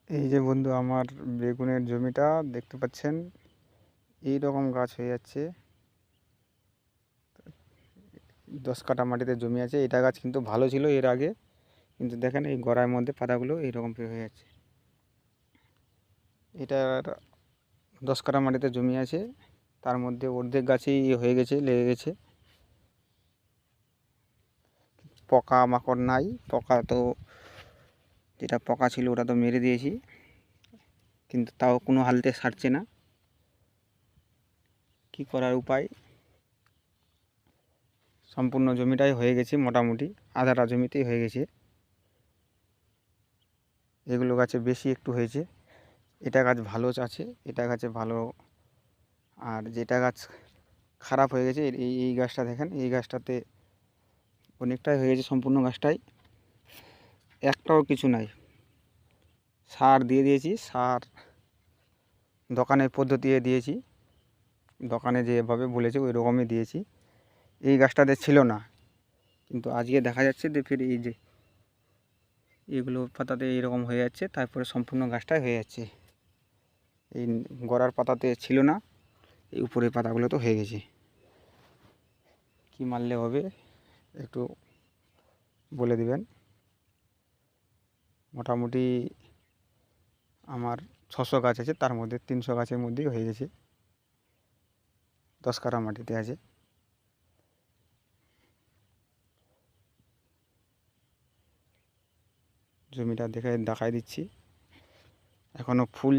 এই যে বন্ধু আমার বেগুনের জমিটা দেখতে পাচ্ছেন, এই রকম গাছ হয়ে যাচ্ছে। 10 কাঠা মাটিতে জমি আছে। এটা গাছ কিন্তু ভালো ছিল এর আগে, কিন্তু দেখেন এই গোড়ার মধ্যে পাতাগুলো এইরকম হয়ে যাচ্ছে। এটার 10 কাঠা মাটিতে জমি আছে, তার মধ্যে অর্ধেক গাছই হয়ে গেছে, লেগে গেছে। পোকা মাকড় নাই, পোকা তো যেটা পোকা ছিল ওটা তো মেরে দিয়েছি, কিন্তু তাও কোনো হালতে সারছে না। কি করার উপায়? সম্পূর্ণ জমিটাই হয়ে গেছে, মোটামুটি আধাটা জমিতেই হয়ে গেছে। এগুলো গাছে বেশি একটু হয়েছে। এটা গাছ ভালো আছে, এটা গাছে ভালো। আর যেটা গাছ খারাপ হয়ে গেছে, এই গাছটা দেখেন, এই গাছটাতে অনেকটাই হয়ে গেছে, সম্পূর্ণ গাছটাই একটাও কিছু নাই। সার দিয়ে দিয়েছি, সার দোকানের পদ্ধতি দিয়েছি, দোকানে যেভাবে বলেছে ওই রকমই দিয়েছি। এই গাছটাতে ছিল না, কিন্তু আজকে দেখা যাচ্ছে যে ফির এই যে এগুলো পাতাতে এইরকম হয়ে যাচ্ছে, তারপরে সম্পূর্ণ গাছটাই হয়ে যাচ্ছে। এই গোড়ার পাতাতে ছিল না, এই উপরের পাতাগুলো তো হয়ে গেছে। কি মারলে হবে একটু বলে দিবেন? মোটামুটি আমার 600 গাছ আছে, তার মধ্যে 300 গাছের মধ্যেই হয়ে গেছে। 10 কাঠা মাটিতে আছে। জমিটা দেখাই দিচ্ছি। এখনও ফুল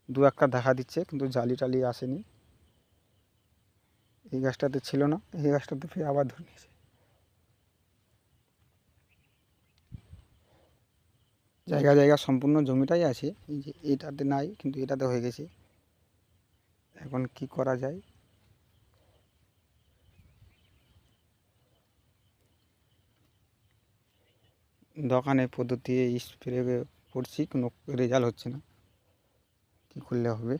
দু একটা দেখা দিচ্ছে, কিন্তু জালি টালি আসেনি। এই গাছটাতে ছিল না, এই গাছটাতে ফিরে আবার ধরে নিয়েছে। জায়গা জায়গা সম্পূর্ণ জমিটাই আছে, এই যে এটাতে নাই, কিন্তু এটাতে হয়ে গেছে। এখন কি করা যায়? দোকানে পদ্ধতি স্প্রে করছি, কোনো রেজাল্ট হচ্ছে না। কি করলে হবে?